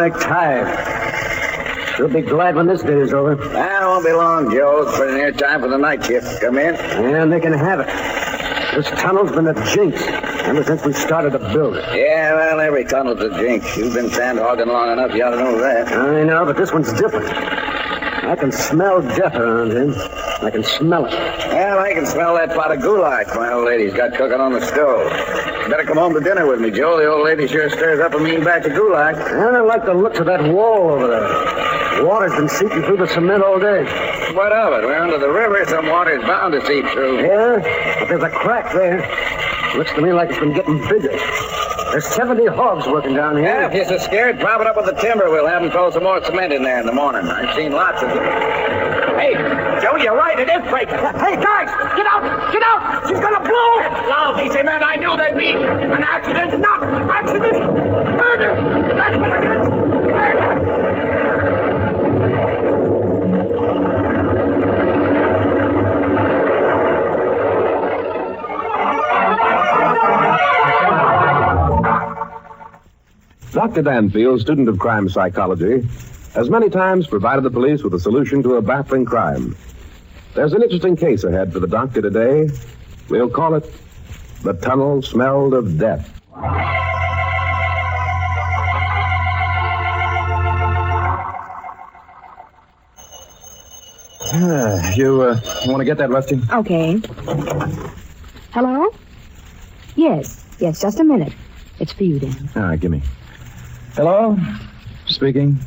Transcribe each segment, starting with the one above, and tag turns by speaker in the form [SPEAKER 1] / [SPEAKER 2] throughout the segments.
[SPEAKER 1] my tithe. She'll be glad when this day is over.
[SPEAKER 2] It won't be long, Joe. It's pretty near time for the night shift to come in.
[SPEAKER 1] And they can have it. This tunnel's been a jinx ever since we started to build it.
[SPEAKER 2] Yeah, well, every tunnel's a jinx. You've been sandhogging long enough, you ought to know that.
[SPEAKER 1] I know, but this one's different. I can smell death around him. I can smell it.
[SPEAKER 2] Well, I can smell that pot of goulash my old lady's got cooking on the stove. You better come home to dinner with me, Joe. The old lady sure stirs up a mean batch of goulash.
[SPEAKER 1] I don't like the looks of that wall over there. Water's been seeping through the cement all day.
[SPEAKER 2] What of it? We're under the river. Some water's bound to seep through.
[SPEAKER 1] Yeah, but there's a crack there. Looks to me like it's been getting bigger. There's 70 hogs working down here.
[SPEAKER 2] Yeah, if you're so scared, prop it up with the timber. We'll have them throw some more cement in there in the morning. I've seen lots of them. Hey, Joe, you're right. It is breaking.
[SPEAKER 1] Hey, guys, get out! Get out! She's gonna blow!
[SPEAKER 2] Loud, easy, man. I knew they'd be an accident.
[SPEAKER 1] Not accident! Murder! That's what it is! Murder!
[SPEAKER 3] Dr. Danfield, student of crime psychology, has many times provided the police with a solution to a baffling crime. There's an interesting case ahead for the doctor today. We'll call it The Tunnel Smelled of Death.
[SPEAKER 4] You want to get that, Rusty?
[SPEAKER 5] Okay. Hello? Yes, just a minute. It's for you, Dan.
[SPEAKER 4] All right, give me. Hello? Speaking.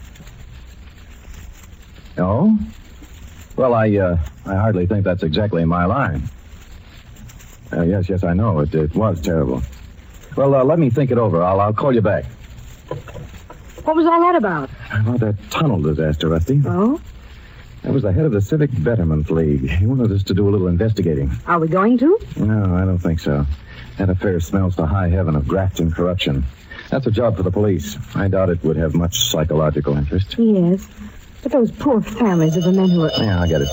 [SPEAKER 4] Oh? Well, I hardly think that's exactly my line. Yes, I know. It was terrible. Well, let me think it over. I'll call you back.
[SPEAKER 5] What was all that about?
[SPEAKER 4] About that tunnel disaster, Rusty.
[SPEAKER 5] Oh?
[SPEAKER 4] That was the head of the Civic Betterment League. He wanted us to do a little investigating.
[SPEAKER 5] Are we going to?
[SPEAKER 4] No, I don't think so. That affair smells to high heaven of graft and corruption. That's a job for the police. I doubt it would have much psychological interest.
[SPEAKER 5] Yes. But those poor families of the men who are...
[SPEAKER 4] Yeah, I get it.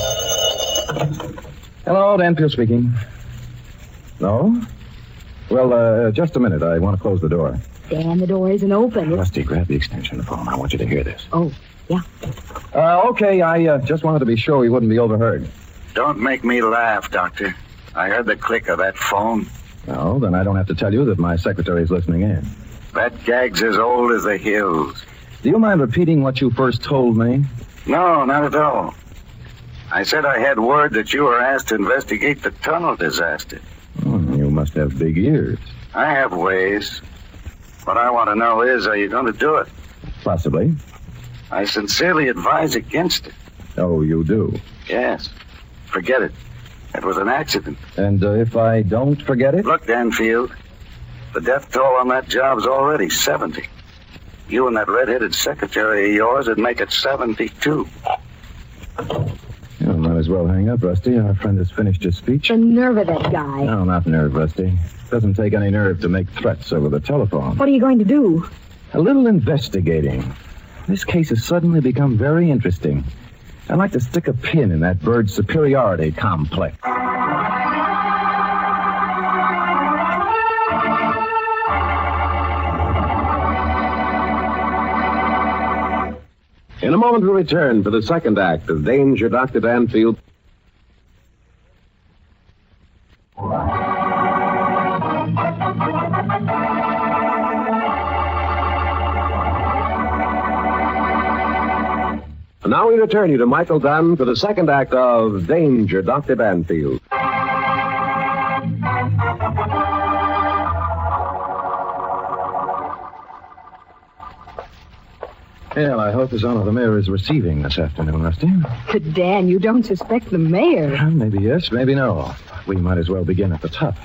[SPEAKER 4] Hello, Danfield speaking. No? Well, just a minute. I want to close the door.
[SPEAKER 5] Dan, the door isn't open.
[SPEAKER 4] Rusty, grab the extension phone. I want you to hear this.
[SPEAKER 5] Oh, yeah.
[SPEAKER 4] Okay, I just wanted to be sure we wouldn't be overheard.
[SPEAKER 2] Don't make me laugh, Doctor. I heard the click of that phone.
[SPEAKER 4] No, then I don't have to tell you that my secretary's listening in.
[SPEAKER 2] That gag's as old as the hills.
[SPEAKER 4] Do you mind repeating what you first told me?
[SPEAKER 2] No, not at all. I said I had word that you were asked to investigate the tunnel disaster.
[SPEAKER 4] You must have big ears.
[SPEAKER 2] I have ways. What I want to know is, are you going to do it?
[SPEAKER 4] Possibly.
[SPEAKER 2] I sincerely advise against it.
[SPEAKER 4] Oh, you do?
[SPEAKER 2] Yes. Forget it. It was an accident.
[SPEAKER 4] And if I don't forget it?
[SPEAKER 2] Look, Danfield, the death toll on that job's already 70. You and that red-headed secretary of yours would make it 72.
[SPEAKER 4] You might as well hang up, Rusty. Our friend has finished his speech.
[SPEAKER 5] The nerve of that guy.
[SPEAKER 4] No, not nerve, Rusty. Doesn't take any nerve to make threats over the telephone.
[SPEAKER 5] What are you going to do?
[SPEAKER 4] A little investigating. This case has suddenly become very interesting. I'd like to stick a pin in that bird's superiority complex.
[SPEAKER 3] In a moment, we'll return for the second act of Danger, Dr. Danfield. And now we return you to Michael Dunn for the second act of Danger, Dr. Danfield.
[SPEAKER 4] Well, I hope his honor the mayor is receiving this afternoon, Rusty.
[SPEAKER 5] But, Dan, you don't suspect the mayor.
[SPEAKER 4] Well, maybe yes, maybe no. We might as well begin at the top.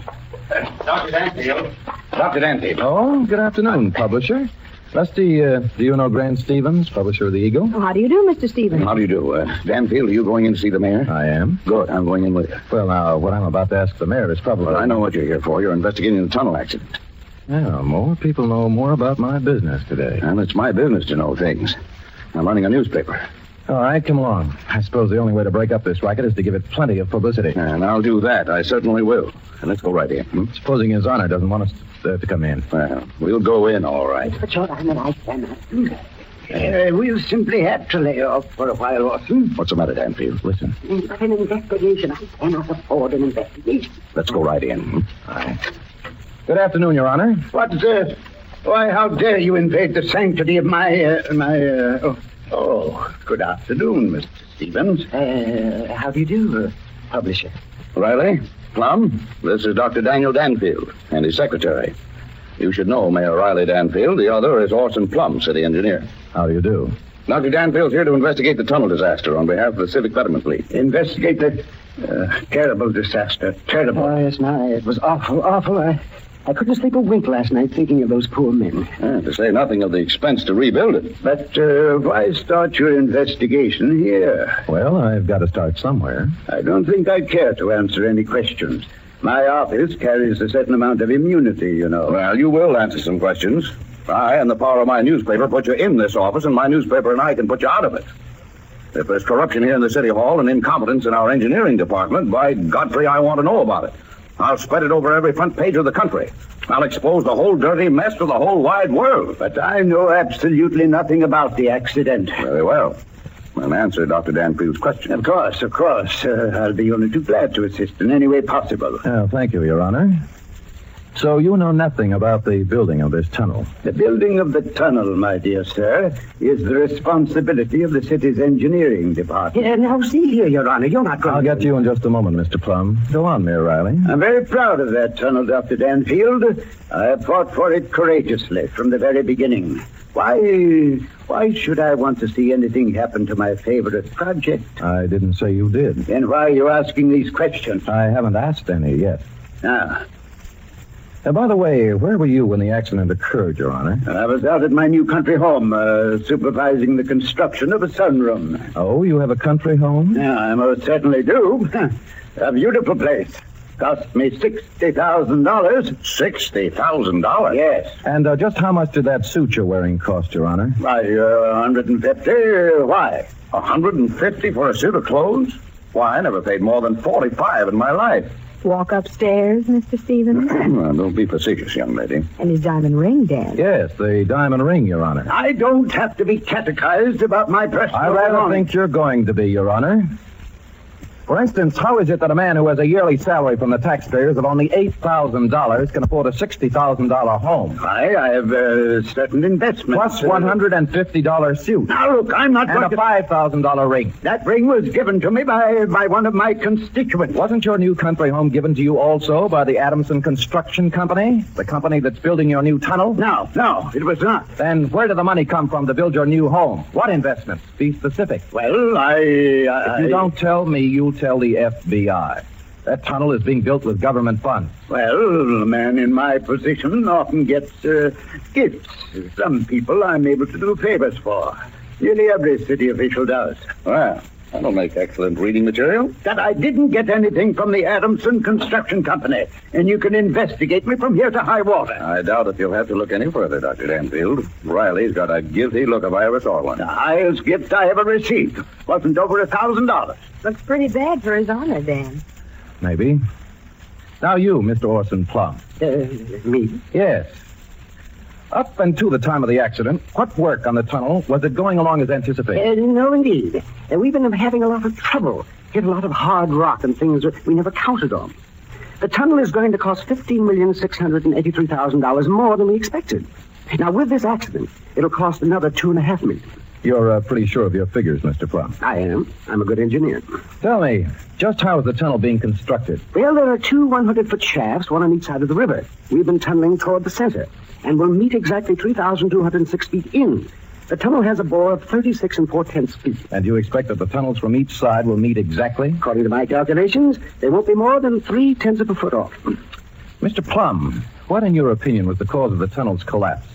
[SPEAKER 2] Dr. Danfield. Dr. Danfield.
[SPEAKER 4] Oh, good afternoon, publisher. Rusty, do you know Grant Stevens, publisher of the Eagle?
[SPEAKER 5] Oh, how do you do, Mr. Stevens?
[SPEAKER 2] How do you do? Danfield, are you going in to see the mayor?
[SPEAKER 4] I am.
[SPEAKER 2] Good, I'm going in with you.
[SPEAKER 4] Well, now, what I'm about to ask the mayor is probably...
[SPEAKER 2] Well, I know what you're here for. You're investigating the tunnel accident.
[SPEAKER 4] Well, more people know more about my business today.
[SPEAKER 2] And it's my business to know things. I'm running a newspaper.
[SPEAKER 4] All right, come along. I suppose the only way to break up this racket is to give it plenty of publicity.
[SPEAKER 2] And I'll do that. I certainly will. And let's go right in.
[SPEAKER 4] Supposing his honor doesn't want us to come in.
[SPEAKER 2] Well, we'll go in, all right.
[SPEAKER 5] But your honor, I cannot do that.
[SPEAKER 1] We'll simply have to lay off for a while, Orson.
[SPEAKER 4] What's the matter, Danfield? Listen.
[SPEAKER 1] But an investigation. I cannot afford an investigation.
[SPEAKER 4] Let's go right in. All right. Good afternoon, Your Honor.
[SPEAKER 1] What, why, how dare you invade the sanctity of my, good afternoon, Mr. Stevens. How do you do, publisher?
[SPEAKER 2] Riley, Plum, this is Dr. Daniel Danfield and his secretary. You should know Mayor Riley Danfield. The other is Orson Plum, city engineer.
[SPEAKER 4] How do you do?
[SPEAKER 2] Dr. Danfield's here to investigate the tunnel disaster on behalf of the Civic Betterment Fleet.
[SPEAKER 1] Investigate that terrible disaster. Terrible. Oh, yes, no, it was awful. I couldn't sleep a wink last night thinking of those poor men.
[SPEAKER 2] To say nothing of the expense to rebuild it.
[SPEAKER 1] But why start your investigation here?
[SPEAKER 4] Well, I've got to start somewhere.
[SPEAKER 1] I don't think I care to answer any questions. My office carries a certain amount of immunity, you know.
[SPEAKER 2] Well, you will answer some questions. I and the power of my newspaper put you in this office, and my newspaper and I can put you out of it. If there's corruption here in the City Hall and incompetence in our engineering department, by Godfrey, I want to know about it. I'll spread it over every front page of the country. I'll expose the whole dirty mess to the whole wide world.
[SPEAKER 1] But I know absolutely nothing about the accident.
[SPEAKER 2] Very well. I'll answer Dr. Danfield's question.
[SPEAKER 1] Of course. I'll be only too glad to assist in any way possible.
[SPEAKER 4] Oh, thank you, Your Honor. So you know nothing about the building of this tunnel?
[SPEAKER 1] The building of the tunnel, my dear sir, is the responsibility of the city's engineering department. Now, see here, Your Honor, you're not going
[SPEAKER 4] I'll get to you in just a moment, Mr. Plum. Go on, Mayor Riley.
[SPEAKER 1] I'm very proud of that tunnel, Dr. Danfield. I have fought for it courageously from the very beginning. Why should I want to see anything happen to my favorite project?
[SPEAKER 4] I didn't say you did.
[SPEAKER 1] Then why are you asking these questions?
[SPEAKER 4] I haven't asked any yet.
[SPEAKER 1] Ah.
[SPEAKER 4] By the way, where were you when the accident occurred, Your Honor?
[SPEAKER 1] I was out at my new country home, supervising the construction of a sunroom.
[SPEAKER 4] Oh, you have a country home?
[SPEAKER 1] Yeah, I most certainly do. A beautiful place. Cost me $60,000.
[SPEAKER 2] $60,000?
[SPEAKER 1] Yes.
[SPEAKER 4] And just how much did that suit you're wearing cost, Your Honor?
[SPEAKER 1] Why, $150. Why?
[SPEAKER 2] $150 for a suit of clothes? Why, I never paid more than $45 in my life.
[SPEAKER 5] Walk upstairs, Mr. Stevens.
[SPEAKER 2] Well, don't be facetious, young lady.
[SPEAKER 5] And his diamond ring, Dan.
[SPEAKER 4] Yes, the diamond ring, Your Honor.
[SPEAKER 1] I don't have to be catechized about my personal
[SPEAKER 4] I rather
[SPEAKER 1] belongings.
[SPEAKER 4] think you're going to be, Your Honor. For instance, how is it that a man who has a yearly salary from the taxpayers of only $8,000 can afford a $60,000 home?
[SPEAKER 1] I have certain investments.
[SPEAKER 4] Plus $150 suit.
[SPEAKER 1] Now, look, I'm not
[SPEAKER 4] And
[SPEAKER 1] going
[SPEAKER 4] a $5,000 ring.
[SPEAKER 1] That ring was given to me by one of my constituents.
[SPEAKER 4] Wasn't your new country home given to you also by the Adamson Construction Company? The company that's building your new tunnel?
[SPEAKER 1] No, it was not.
[SPEAKER 4] Then where did the money come from to build your new home? What investments? Be specific.
[SPEAKER 1] Well,
[SPEAKER 4] If you don't tell me, you'll tell the FBI. That tunnel is being built with government funds.
[SPEAKER 1] Well, a man in my position often gets gifts. Some people I'm able to do favors for. Nearly every city official does.
[SPEAKER 2] Well, that'll make excellent reading material.
[SPEAKER 1] That I didn't get anything from the Adamson Construction Company, and you can investigate me from here to high water.
[SPEAKER 2] I doubt if you'll have to look any further, Dr. Danfield. Riley's got a guilty look if I ever saw one.
[SPEAKER 1] The highest gift I ever received wasn't over $1,000.
[SPEAKER 5] Looks pretty bad for his honor, Dan.
[SPEAKER 4] Maybe. Now you, Mr. Orson Plum.
[SPEAKER 1] Me?
[SPEAKER 4] Yes. Up until the time of the accident, what work on the tunnel was it going along as anticipated?
[SPEAKER 1] No, indeed. We've been having a lot of trouble. Hit a lot of hard rock and things we never counted on. The tunnel is going to cost $15,683,000 more than we expected. Now, with this accident, it'll cost another $2.5 million.
[SPEAKER 4] You're pretty sure of your figures, Mr. Plum.
[SPEAKER 1] I am. I'm a good engineer.
[SPEAKER 4] Tell me, just how is the tunnel being constructed?
[SPEAKER 1] Well, there are two 100-foot shafts, one on each side of the river. We've been tunneling toward the center, and we'll meet exactly 3,206 feet in. The tunnel has a bore of 36 4/10 feet.
[SPEAKER 4] And you expect that the tunnels from each side will meet exactly?
[SPEAKER 1] According to my calculations, they won't be more than 3/10 of a foot off.
[SPEAKER 4] Mr. Plum, what, in your opinion, was the cause of the tunnel's collapse?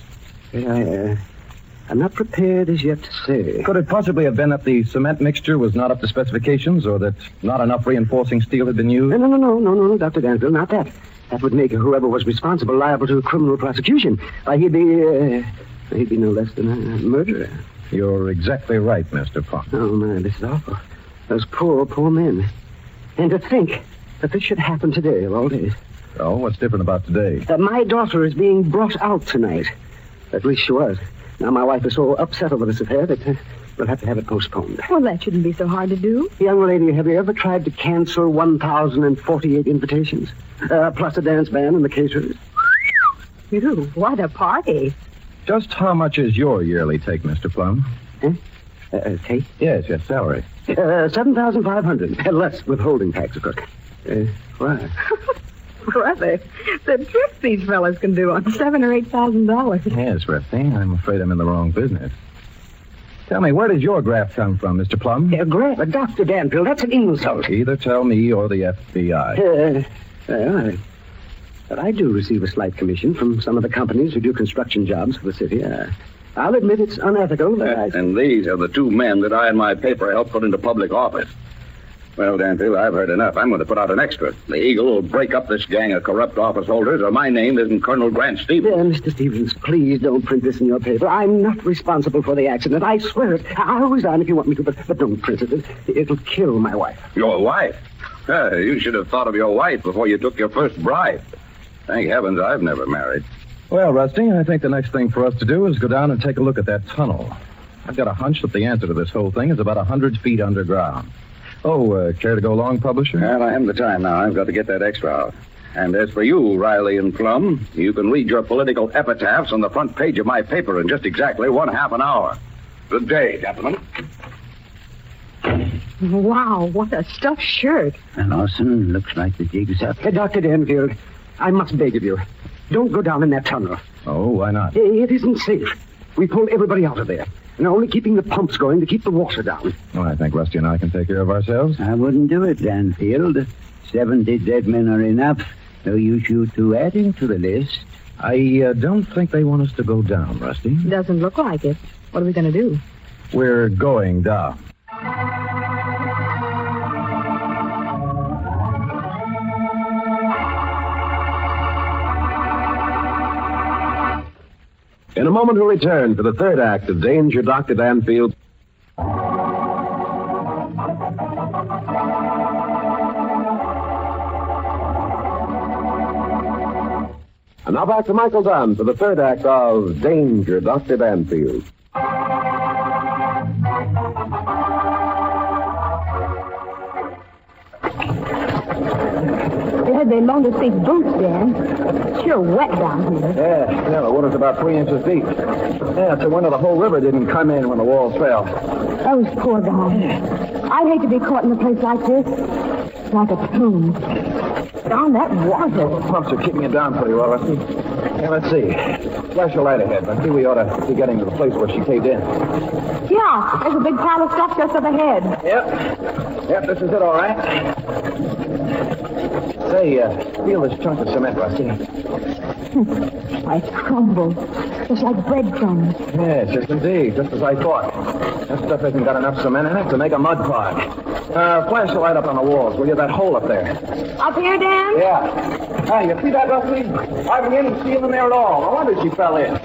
[SPEAKER 1] I'm not prepared as yet to say.
[SPEAKER 4] Could it possibly have been that the cement mixture was not up to specifications, or that not enough reinforcing steel had been used?
[SPEAKER 1] No, Dr. Danfield, not that. That would make whoever was responsible liable to criminal prosecution. He'd be no less than a murderer.
[SPEAKER 4] You're exactly right, Mr. Plum.
[SPEAKER 1] Oh, man, this is awful. Those poor men. And to think that this should happen today of all days.
[SPEAKER 4] Oh, what's different about today?
[SPEAKER 1] My daughter is being brought out tonight. At least she was. Now, my wife is so upset over this affair that we'll have to have it postponed.
[SPEAKER 5] Well, that shouldn't be so hard to do.
[SPEAKER 1] Young lady, have you ever tried to cancel 1,048 invitations? Plus a dance band and the caterers?
[SPEAKER 5] Phew, what a party.
[SPEAKER 4] Just how much is your yearly take, Mr. Plum?
[SPEAKER 1] Take?
[SPEAKER 4] Yes, salary.
[SPEAKER 1] 7,500. Less withholding tax, of course. Why?
[SPEAKER 5] Brother, the tricks these fellas can do on $7,000 or $8,000.
[SPEAKER 4] Yes, Rusty. I'm afraid I'm in the wrong business. Tell me, where did your graft come from, Mr. Plum?
[SPEAKER 1] Dr. Danfield, that's an insult.
[SPEAKER 4] Either tell me or the FBI.
[SPEAKER 1] But I do receive a slight commission from some of the companies who do construction jobs for the city. I'll admit it's unethical, but
[SPEAKER 2] And these are the two men that I and my paper helped put into public office. Well, Danfield, I've heard enough. I'm going to put out an extra. The Eagle will break up this gang of corrupt office holders, or my name isn't Colonel Grant Stevens.
[SPEAKER 1] Mr. Stevens, please don't print this in your paper. I'm not responsible for the accident. I swear it. I'll resign if you want me to, but don't print it. It'll kill my wife.
[SPEAKER 2] Your wife? You should have thought of your wife before you took your first bride. Thank heavens I've never married.
[SPEAKER 4] Well, Rusty, I think the next thing for us to do is go down and take a look at that tunnel. I've got a hunch that the answer to this whole thing is about 100 feet underground. Oh, care to go along, publisher?
[SPEAKER 2] Well, I haven't the time now. I've got to get that extra out. And as for you, Riley and Plum, you can read your political epitaphs on the front page of my paper in just exactly 1/2 hour. Good day, gentlemen.
[SPEAKER 5] Wow, what a stuffed shirt.
[SPEAKER 1] And Lawson, looks like the jig's up. Dr. Danfield, I must beg of you, don't go down in that tunnel.
[SPEAKER 4] Oh, why not?
[SPEAKER 1] It isn't safe. We pulled everybody out of there. And only keeping the pumps going to keep the water down.
[SPEAKER 4] Well, I think Rusty and I can take care of ourselves.
[SPEAKER 1] I wouldn't do it, Danfield. 70 dead men are enough. No use you two adding to the list.
[SPEAKER 4] I don't think they want us to go down, Rusty.
[SPEAKER 5] Doesn't look like it. What are we going to do?
[SPEAKER 4] We're going down. In a moment, we'll return for the third act of Danger, Dr. Danfield. And now back to Michael Dunn for the third act of Danger, Dr. Danfield.
[SPEAKER 5] They loaned us these boots, Dan. Sure wet down here.
[SPEAKER 4] Yeah, the water's about 3 inches deep. Yeah, it's a wonder the whole river didn't come in when the walls fell.
[SPEAKER 5] Those poor guys. I'd hate to be caught in a place like this. Like a tomb. Down that water.
[SPEAKER 4] The pumps are keeping it down pretty well, Rusty. Yeah, let's see. Flash your light ahead. I see we ought to be getting to the place where she caved in.
[SPEAKER 5] Yeah, there's a big pile of stuff just up ahead.
[SPEAKER 4] Yep, this is it, all right. Say, feel this chunk of cement, Rusty.
[SPEAKER 5] Like crumble. Just like breadcrumbs.
[SPEAKER 4] Yes, yes, indeed. Just as I thought. That stuff hasn't got enough cement in it to make a mud pie. Flash the light up on the walls, will you? That hole up there.
[SPEAKER 5] Up here, Dan?
[SPEAKER 4] Yeah. Hey, you see that, Rusty? I didn't see him in there at all. No wonder she fell in.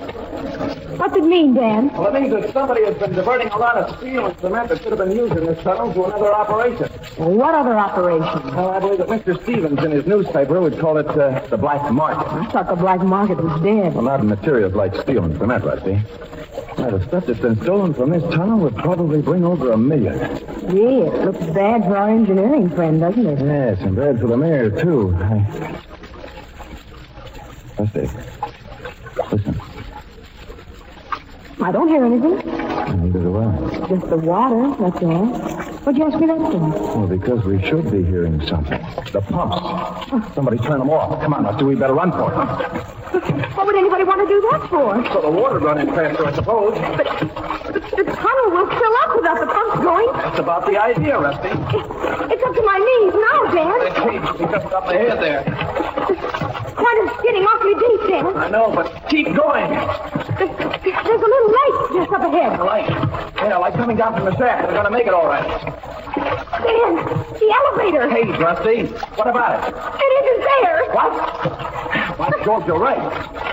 [SPEAKER 5] What's it mean, Dan?
[SPEAKER 4] Well, it means that somebody has been diverting a lot of steel and cement that should have been used in this tunnel to another operation.
[SPEAKER 5] Well, what other operation?
[SPEAKER 4] Well, I believe that Mr. Stevens in his newspaper would call it the black market.
[SPEAKER 5] I thought the black market was dead.
[SPEAKER 4] Well, not in materials like steel and cement, Rusty. Now, the stuff that's been stolen from this tunnel would probably bring over $1 million.
[SPEAKER 5] Yeah, it looks bad for our engineering friend, doesn't it?
[SPEAKER 4] Yes, and bad for the mayor, too. Rusty, listen.
[SPEAKER 5] I don't hear anything.
[SPEAKER 4] Neither do I.
[SPEAKER 5] Just the water, that's all. What'd you ask me that for?
[SPEAKER 4] Well, because we should be hearing something. The pumps. Somebody turn them off. Come on, Rusty, we better run for it.
[SPEAKER 5] What would anybody want to do that for?
[SPEAKER 4] So the water running faster, I suppose.
[SPEAKER 5] But the tunnel will fill up without the pumps going.
[SPEAKER 4] That's about the idea, Rusty.
[SPEAKER 5] It's up to my knees now, Dan.
[SPEAKER 4] The cage is just up ahead there.
[SPEAKER 5] Water's getting awfully deep, Dan.
[SPEAKER 4] I know, but keep going.
[SPEAKER 5] There's a little light just up ahead.
[SPEAKER 4] The light. Yeah, light coming down from the shaft. We're going to make it all right.
[SPEAKER 5] Dan, the elevator.
[SPEAKER 4] Hey, Rusty, what about it?
[SPEAKER 5] It isn't there.
[SPEAKER 4] What? By George, you're right.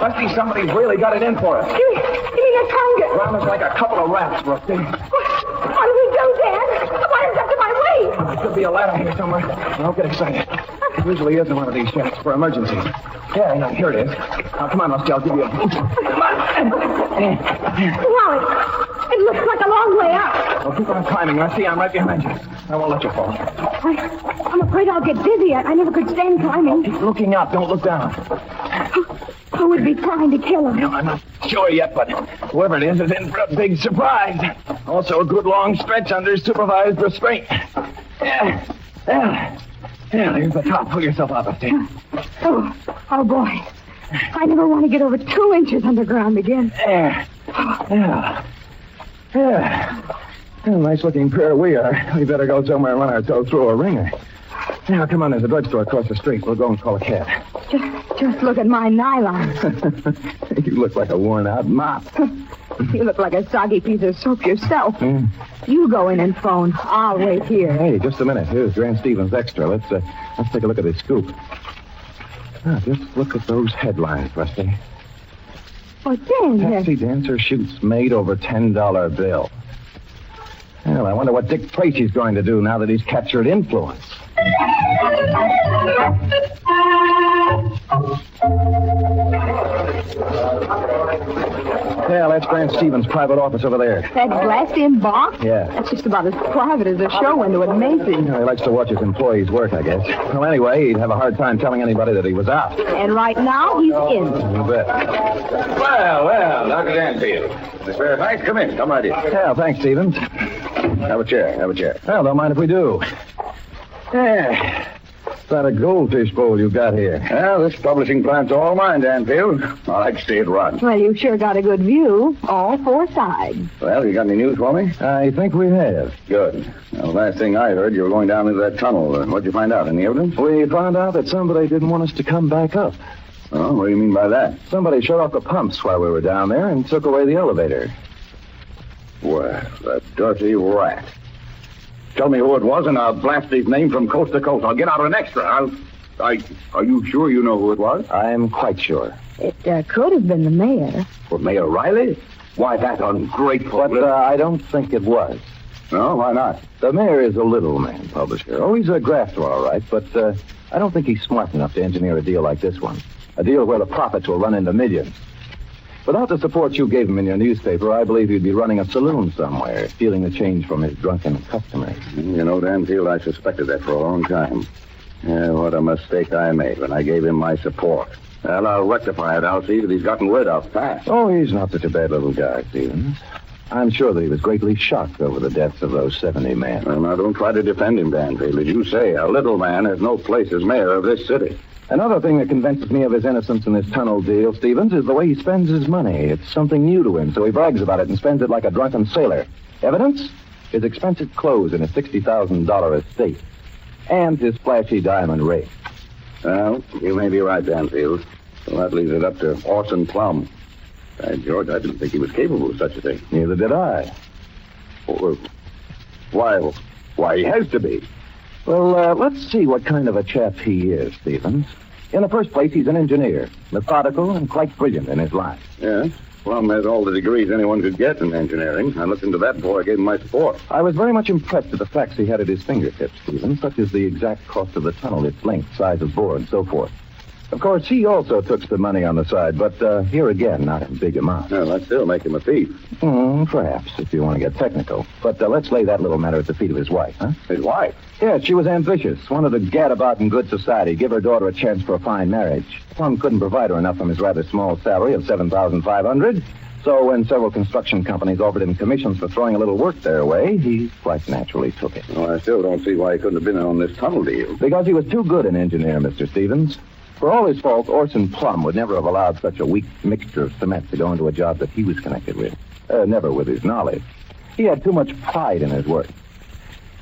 [SPEAKER 4] Rusty, somebody's really got it in for us.
[SPEAKER 5] You mean a conga?
[SPEAKER 4] Around us like a couple of rats, Rusty.
[SPEAKER 5] What do we do, Dan? The water's up to my waist.
[SPEAKER 4] There should be a ladder here somewhere. Don't get excited. There usually isn't one of these shafts for emergencies. Yeah, here it is. Now, come on, Rusty, I'll give you a boost. Come on.
[SPEAKER 5] Wow, it looks like a long way up.
[SPEAKER 4] Well, keep on climbing, Rusty. I'm right behind you. I won't let you fall.
[SPEAKER 5] I'm afraid I'll get dizzy. I never could stand climbing.
[SPEAKER 4] Keep looking up. Don't look down.
[SPEAKER 5] Who would be trying to kill him?
[SPEAKER 4] No, I'm not sure yet, but whoever it is in for a big surprise. Also a good long stretch under supervised restraint. Yeah, there's the top. Pull yourself up, Rusty.
[SPEAKER 5] Oh, boy. I never want to get over 2 inches underground again.
[SPEAKER 4] Yeah. Well, nice-looking pair we are. We better go somewhere and run our toe through a ringer. Now, come on, there's a drugstore across the street. We'll go and call a cab.
[SPEAKER 5] Just look at my nylon.
[SPEAKER 4] You look like a worn-out mop.
[SPEAKER 5] You look like a soggy piece of soap yourself. You go in and phone. I'll wait here.
[SPEAKER 4] Hey, just a minute. Here's Grant Stevens Extra. Let's take a look at his scoop. Just look at those headlines, Rusty.
[SPEAKER 5] Oh, Dan.
[SPEAKER 4] Taxi dancer shoots maid over $10 bill. Well, I wonder what Dick Tracy's going to do now that he's captured influence. Yeah, that's Grant Stevens' private office over there.
[SPEAKER 5] That glassed-in box?
[SPEAKER 4] Yeah.
[SPEAKER 5] That's just about as private as a show window at Macy's.
[SPEAKER 4] He likes to watch his employees work, I guess. Well, anyway, he'd have a hard time telling anybody that he was out.
[SPEAKER 5] And right now, he's in.
[SPEAKER 4] You bet.
[SPEAKER 2] Well, Dr. Danfield. Miss Fairbanks, come in. Come right in.
[SPEAKER 4] Yeah, thanks, Stevens.
[SPEAKER 2] Have a chair.
[SPEAKER 4] Well, don't mind if we do. Yeah. Is that a goldfish bowl you got here?
[SPEAKER 2] Well, this publishing plant's all mine, Danfield. I like to see it run.
[SPEAKER 5] Well, you've sure got a good view. All 4 sides.
[SPEAKER 2] Well, you got any news for me?
[SPEAKER 4] I think we have.
[SPEAKER 2] Good. Well, the last thing I heard, you were going down into that tunnel. What'd you find out? Any evidence?
[SPEAKER 4] We found out that somebody didn't want us to come back up.
[SPEAKER 2] Oh, what do you mean by that?
[SPEAKER 4] Somebody shut off the pumps while we were down there and took away the elevator.
[SPEAKER 2] Well, the dirty rat. Tell me who it was, and I'll blast his name from coast to coast. I'll get out an extra. Are you sure you know who it was?
[SPEAKER 4] I'm quite sure.
[SPEAKER 5] It could have been the mayor.
[SPEAKER 2] Well, Mayor Riley? Why, that ungrateful...
[SPEAKER 4] But I don't think it was.
[SPEAKER 2] No, why not?
[SPEAKER 4] The mayor is a little man, publisher. Oh, he's a grafter, all right, but I don't think he's smart enough to engineer a deal like this one. A deal where the profits will run into millions. Without the support you gave him in your newspaper, I believe he'd be running a saloon somewhere, stealing the change from his drunken customers.
[SPEAKER 2] You know, Danfield, I suspected that for a long time. Yeah, what a mistake I made when I gave him my support. Well, I'll rectify it. I'll see that he's gotten rid of fast.
[SPEAKER 4] Oh, he's not such a bad little guy, Stevens. I'm sure that he was greatly shocked over the deaths of those 70 men.
[SPEAKER 2] Well, now, don't try to defend him, Danfield. As you say, a little man has no place as mayor of this city.
[SPEAKER 4] Another thing that convinces me of his innocence in this tunnel deal, Stevens, is the way he spends his money. It's something new to him, so he brags about it and spends it like a drunken sailor. Evidence? His expensive clothes and his $60,000 estate. And his flashy diamond ring.
[SPEAKER 2] Well, you may be right, Danfield. Well, that leaves it up to Orson Plum. George, I didn't think he was capable of such a thing.
[SPEAKER 4] Neither did I.
[SPEAKER 2] Why, he has to be.
[SPEAKER 4] Well, let's see what kind of a chap he is, Stevens. In the first place, he's an engineer, methodical and quite brilliant in his line.
[SPEAKER 2] Yes. Plum has all the degrees anyone could get in engineering. I looked into that before I gave him my support.
[SPEAKER 4] I was very much impressed with the facts he had at his fingertips, Stevens, such as the exact cost of the tunnel, its length, size of bore, and so forth. Of course, he also took some money on the side, but here again, not in big amounts.
[SPEAKER 2] Well, that still make him a thief.
[SPEAKER 4] Perhaps, if you want to get technical. But let's lay that little matter at the feet of his wife, huh?
[SPEAKER 2] His wife?
[SPEAKER 4] Yes, she was ambitious, wanted to gad about in good society, give her daughter a chance for a fine marriage. Plum couldn't provide her enough from his rather small salary of $7,500, so when several construction companies offered him commissions for throwing a little work their way, he quite naturally took it.
[SPEAKER 2] Well, I still don't see why he couldn't have been in on this tunnel deal.
[SPEAKER 4] Because he was too good an engineer, Mr. Stevens. For all his faults, Orson Plum would never have allowed such a weak mixture of cement to go into a job that he was connected with. Never with his knowledge. He had too much pride in his work.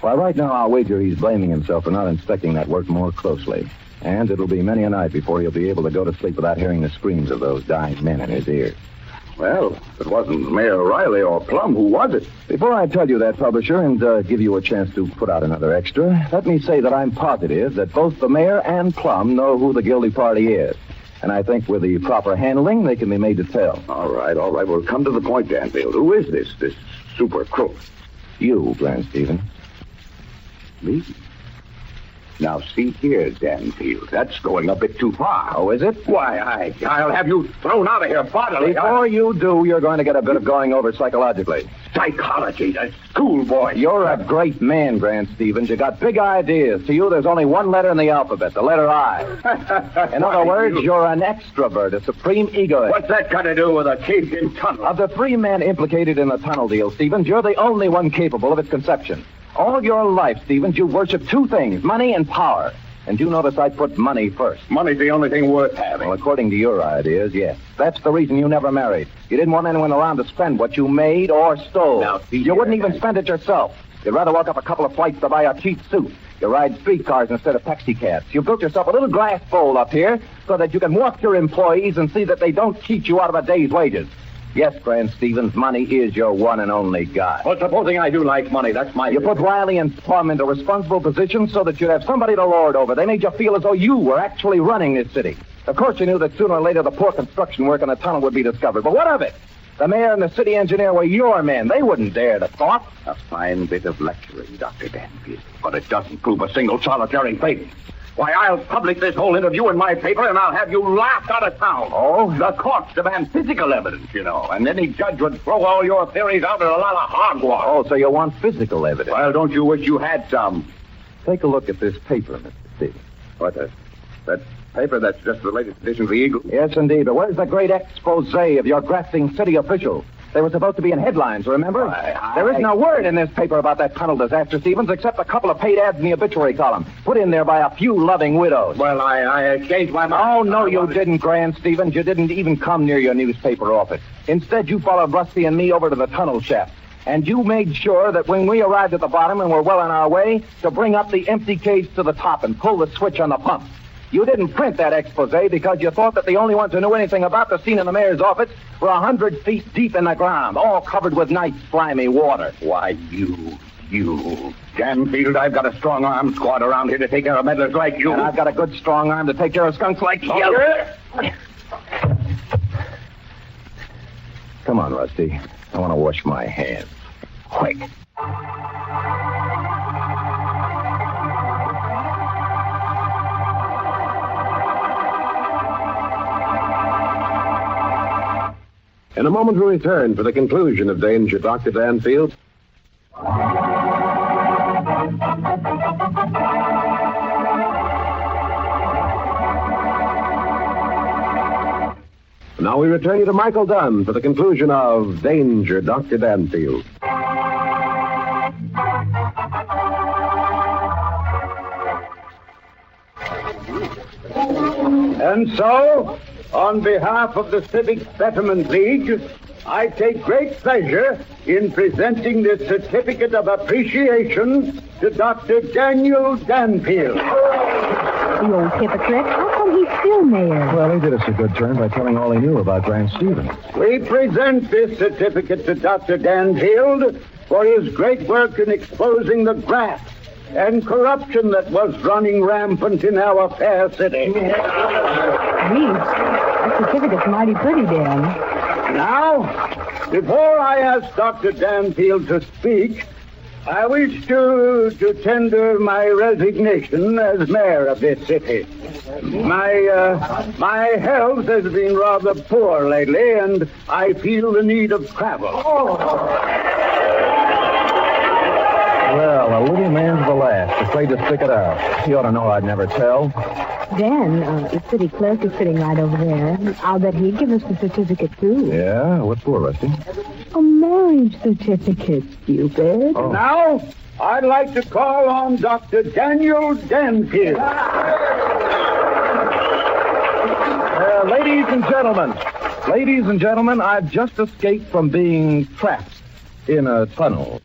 [SPEAKER 4] Why, right now, I'll wager he's blaming himself for not inspecting that work more closely. And it'll be many a night before he'll be able to go to sleep without hearing the screams of those dying men in his ears.
[SPEAKER 2] Well, if it wasn't Mayor Riley or Plum, who was it?
[SPEAKER 4] Before I tell you that, publisher, and give you a chance to put out another extra, let me say that I'm positive that both the mayor and Plum know who the guilty party is. And I think with the proper handling, they can be made to tell.
[SPEAKER 2] All right. Well, come to the point, Danfield. Who is this super crook?
[SPEAKER 4] You, Grant Stevens.
[SPEAKER 2] Me? Now, see here, Danfield. That's going a bit too far.
[SPEAKER 4] Oh, is it?
[SPEAKER 2] Why, I'll have you thrown out of here bodily.
[SPEAKER 4] Before you do, you're going to get a bit of going over psychologically.
[SPEAKER 2] Psychology, that schoolboy.
[SPEAKER 4] You're a great man, Grant Stevens. You got big ideas. To you, there's only one letter in the alphabet, the letter I. In other words, you're an extrovert, a supreme egoist.
[SPEAKER 2] What's that got to do with a caved-in tunnel?
[SPEAKER 4] Of the three men implicated in the tunnel deal, Stevens, you're the only one capable of its conception. All your life, Stevens, you've worshipped two things, money and power. And you notice I put money first.
[SPEAKER 2] Money's the only thing worth having.
[SPEAKER 4] Well, according to your ideas, yes. That's the reason you never married. You didn't want anyone around to spend what you made or stole.
[SPEAKER 2] Now, see
[SPEAKER 4] you
[SPEAKER 2] here,
[SPEAKER 4] wouldn't even spend it yourself. You'd rather walk up a couple of flights to buy a cheap suit. You ride streetcars instead of taxicabs. You built yourself a little glass bowl up here so that you can watch your employees and see that they don't cheat you out of a day's wages. Yes, Grant Stevens, money is your one and only God.
[SPEAKER 2] Well, supposing I do like money, that's my...
[SPEAKER 4] You put Riley and Plum into responsible positions so that you'd have somebody to lord over. They made you feel as though you were actually running this city. Of course, you knew that sooner or later the poor construction work in the tunnel would be discovered. But what of it? The mayor and the city engineer were your men. They wouldn't dare to talk.
[SPEAKER 2] A fine bit of lecturing, Dr. Danfield. But it doesn't prove a single solitary faith. Why, I'll publish this whole interview in my paper, and I'll have you laughed out of town.
[SPEAKER 4] Oh?
[SPEAKER 2] The courts demand physical evidence, you know, and any judge would throw all your theories out in a lot of hogwash.
[SPEAKER 4] Oh, so you want physical evidence?
[SPEAKER 2] Well, don't you wish you had some?
[SPEAKER 4] Take a look at this paper, Mr. Stevens.
[SPEAKER 2] What, that paper that's just the latest edition of the Eagle?
[SPEAKER 4] Yes, indeed. But where's the great expose of your grafting city officials? They were supposed to be in headlines, remember? There isn't a word in this paper about that tunnel disaster, Stevens, except a couple of paid ads in the obituary column, put in there by a few loving widows.
[SPEAKER 2] Well, I changed my mind.
[SPEAKER 4] Oh, no, you didn't, Grant Stevens. You didn't even come near your newspaper office. Instead, you followed Rusty and me over to the tunnel shaft. And you made sure that when we arrived at the bottom and were well on our way, to bring up the empty cage to the top and pull the switch on the pump. You didn't print that expose because you thought that the only ones who knew anything about the scene in the mayor's office were 100 feet deep in the ground, all covered with nice, slimy water.
[SPEAKER 2] Why, you, Danfield, I've got a strong arm squad around here to take care of meddlers like you.
[SPEAKER 4] And I've got a good, strong arm to take care of skunks like you. Come on, Rusty. I want to wash my hands. Quick.
[SPEAKER 3] In a moment, we return for the conclusion of Danger, Dr. Danfield. Now we return you to Michael Dunn for the conclusion of Danger, Dr. Danfield.
[SPEAKER 1] And so, on behalf of the Civic Betterment League, I take great pleasure in presenting this certificate of appreciation to Dr. Daniel Danfield.
[SPEAKER 5] The old hypocrite. How come he's still mayor?
[SPEAKER 4] Well, he did us a good turn by telling all he knew about Grant Stevens.
[SPEAKER 1] We present this certificate to Dr. Danfield for his great work in exposing the graft and corruption that was running rampant in our fair city.
[SPEAKER 5] Gee, that certificate's mighty pretty, Dan.
[SPEAKER 1] Now, before I ask Dr. Danfield to speak, I wish to tender my resignation as mayor of this city. My health has been rather poor lately, and I feel the need of travel.
[SPEAKER 4] Well, a little man's the last, afraid to stick it out. You ought to know I'd never tell.
[SPEAKER 5] Dan, the city clerk is sitting right over there. I'll bet he'd give us the certificate, too.
[SPEAKER 4] Yeah? What for, Rusty?
[SPEAKER 5] A marriage certificate, stupid.
[SPEAKER 4] Oh.
[SPEAKER 1] Now, I'd like to call on Dr. Daniel Danfield.
[SPEAKER 4] Ladies and gentlemen, I've just escaped from being trapped in a tunnel.